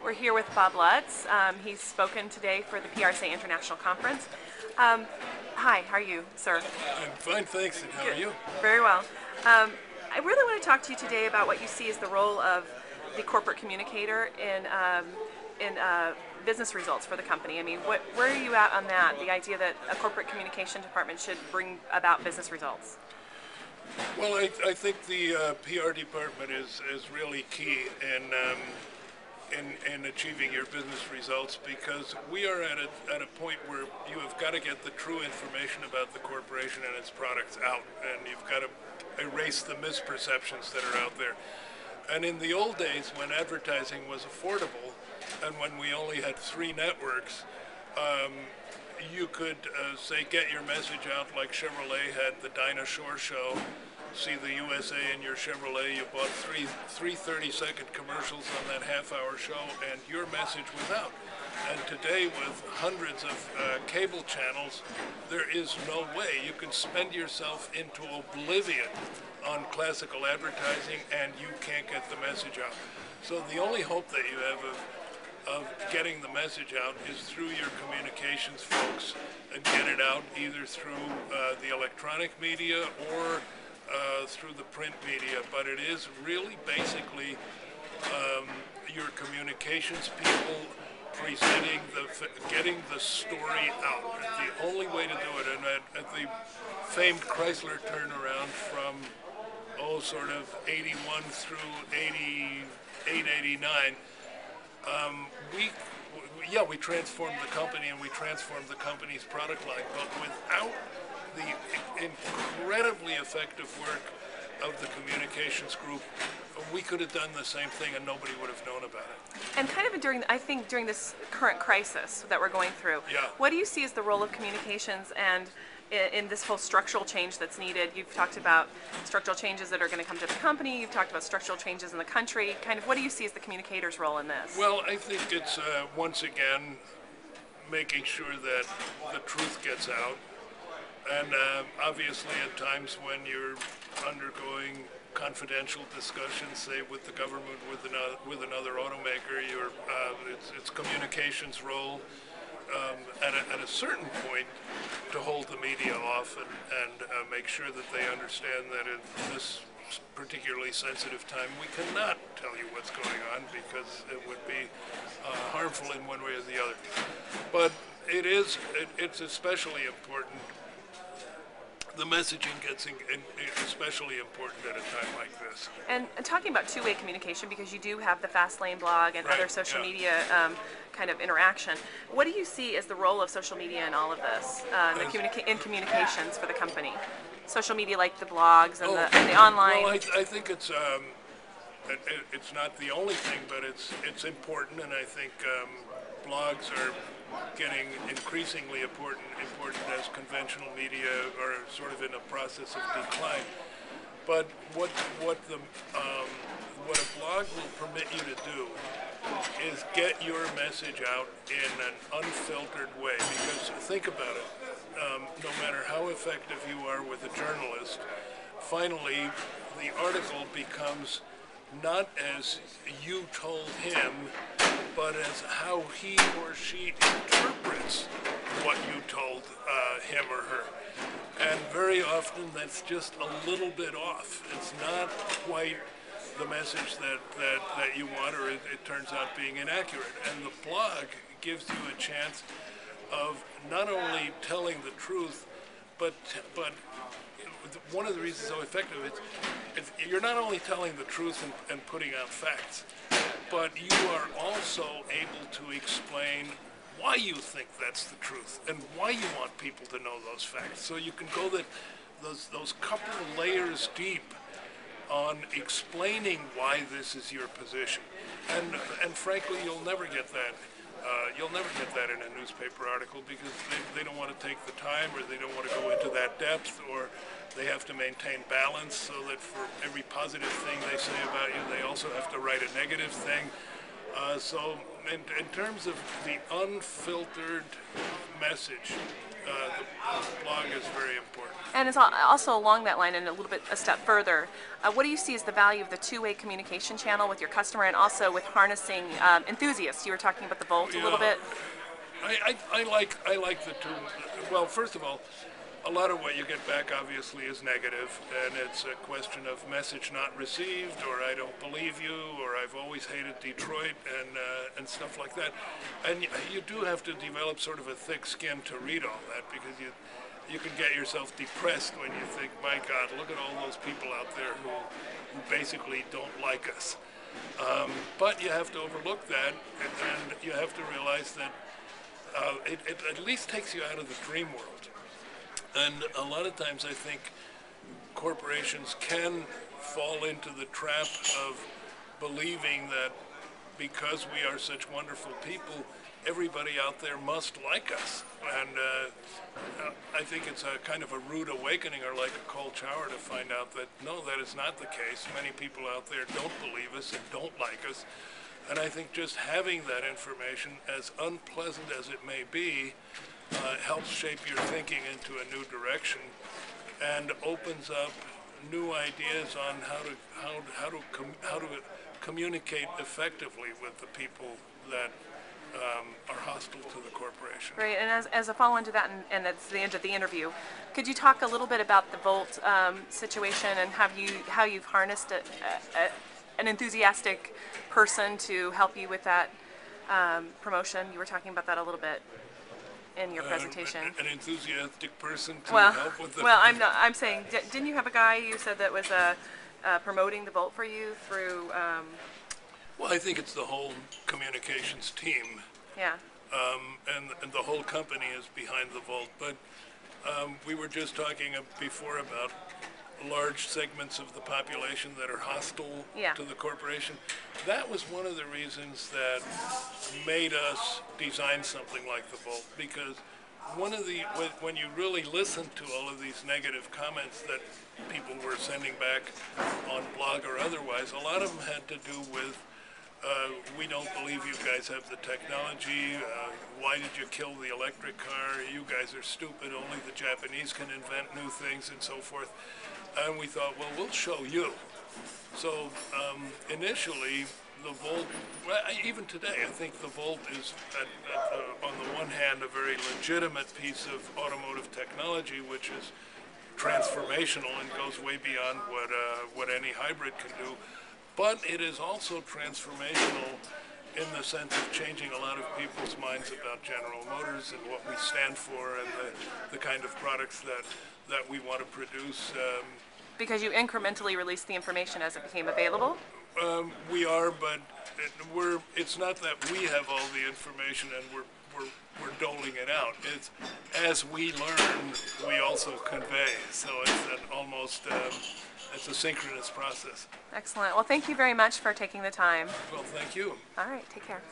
We're here with Bob Lutz. He's spoken today for the PRSA International Conference. Hi, how are you, sir? I'm fine, thanks. And how are you? Very well. I really want to talk to you today about what you see as the role of the corporate communicator in business results for the company. I mean, where are you at on that? The idea that a corporate communication department should bring about business results. Well, I think the PR department is really key in achieving your business results, because we are at a point where you have got to get the true information about the corporation and its products out, and you've got to erase the misperceptions that are out there. And in the old days, when advertising was affordable and when we only had 3 networks, you could say, get your message out like Chevrolet had the Dinah Shore show. See the USA in your Chevrolet, you bought three 30-second commercials on that half-hour show, and your message was out. And today, with hundreds of cable channels, there is no way. You can spend yourself into oblivion on classical advertising, and you can't get the message out. So the only hope that you have of getting the message out is through your communications folks, and get it out either through the electronic media or through the print media. But it is really basically your communications people presenting getting the story out. The only way to do it, and at the famed Chrysler turnaround from sort of 81 through 88, 89, we transformed the company and we transformed the company's product line, but without the incredibly effective work of the communications group, we could have done the same thing and nobody would have known about it. And kind of during this current crisis that we're going through, Yeah. What do you see as the role of communications and in this whole structural change that's needed? You've talked about structural changes that are going to come to the company. You've talked about structural changes in the country. Kind of, what do you see as the communicator's role in this? Well, I think it's once again making sure that the truth gets out. And obviously at times when you're undergoing confidential discussions, say with the government, with another automaker, it's communications role at a certain point to hold the media off and make sure that they understand that in this particularly sensitive time we cannot tell you what's going on, because it would be harmful in one way or the other. But it's especially important. The messaging gets especially important at a time like this. And talking about two-way communication, because you do have the Fast Lane blog and other social media kind of interaction, what do you see as the role of social media in all of this, in communications for the company? Social media like the blogs and the online? Well, I think it's not the only thing, but it's important, and I think blogs are getting increasingly important as conventional media are sort of in a process of decline. But what a blog will permit you to do is get your message out in an unfiltered way. Because think about it, no matter how effective you are with a journalist, finally the article becomes not as you told him, but as how he or she interprets what you told him or her. And very often that's just a little bit off. It's not quite the message that you want, or it turns out being inaccurate. And the blog gives you a chance of not only telling the truth, but one of the reasons it's so effective is you're not only telling the truth and putting out facts, but you are also able to explain why you think that's the truth and why you want people to know those facts. So you can go those couple layers deep on explaining why this is your position. And frankly, you'll never get that. You'll never get that in a newspaper article, because they don't want to take the time, or they don't want to go into that depth, or they have to maintain balance so that for every positive thing they say about you, they also have to write a negative thing. So in terms of the unfiltered message, the blog is very important. And it's also along that line and a step further. What do you see as the value of the two-way communication channel with your customer and also with harnessing enthusiasts? You were talking about the Volt a little bit. I like the two. Well, first of all, a lot of what you get back obviously is negative, and it's a question of message not received, or I don't believe you, or I've always hated Detroit, and stuff like that. And you do have to develop sort of a thick skin to read all that, because you can get yourself depressed when you think, my God, look at all those people out there who basically don't like us. But you have to overlook that, and you have to realize that it at least takes you out of the dream world. And a lot of times I think corporations can fall into the trap of believing that because we are such wonderful people, everybody out there must like us. And I think it's a kind of a rude awakening, or like a cold shower, to find out that no, that is not the case. Many people out there don't believe us and don't like us. And I think just having that information, as unpleasant as it may be, helps shape your thinking into a new direction, and opens up new ideas on how to communicate effectively with the people that are hostile to the corporation. Great, and as a follow-on to that, and that's the end of the interview, could you talk a little bit about the Volt situation and how you've harnessed an enthusiastic person to help you with that promotion? You were talking about that a little bit in your presentation. An enthusiastic person to well, help with the... Well, I'm saying, didn't you have a guy you said that was promoting the Volt for you through... Well, I think it's the whole communications team. Yeah. And the whole company is behind the Volt. But we were just talking before about large segments of the population that are hostile to the corporation. That was one of the reasons that made us design something like the Volt, because when you really listen to all of these negative comments that people were sending back on blog or otherwise, a lot of them had to do with we don't believe you guys have the technology. Why did you kill the electric car? You guys are stupid. Only the Japanese can invent new things, and so forth. And we thought, well, we'll show you. So initially, the Volt, well, even today, I think the Volt is, on the one hand, a very legitimate piece of automotive technology, which is transformational and goes way beyond what any hybrid can do. But it is also transformational in the sense of changing a lot of people's minds about General Motors and what we stand for, and the kind of products that we want to produce. Because you incrementally released the information as it became available? We are, but it's not that we have all the information and we're doling it out. It's as we learn, we also convey. So it's it's a synchronous process. Excellent. Well, thank you very much for taking the time. Well, thank you. All right, take care.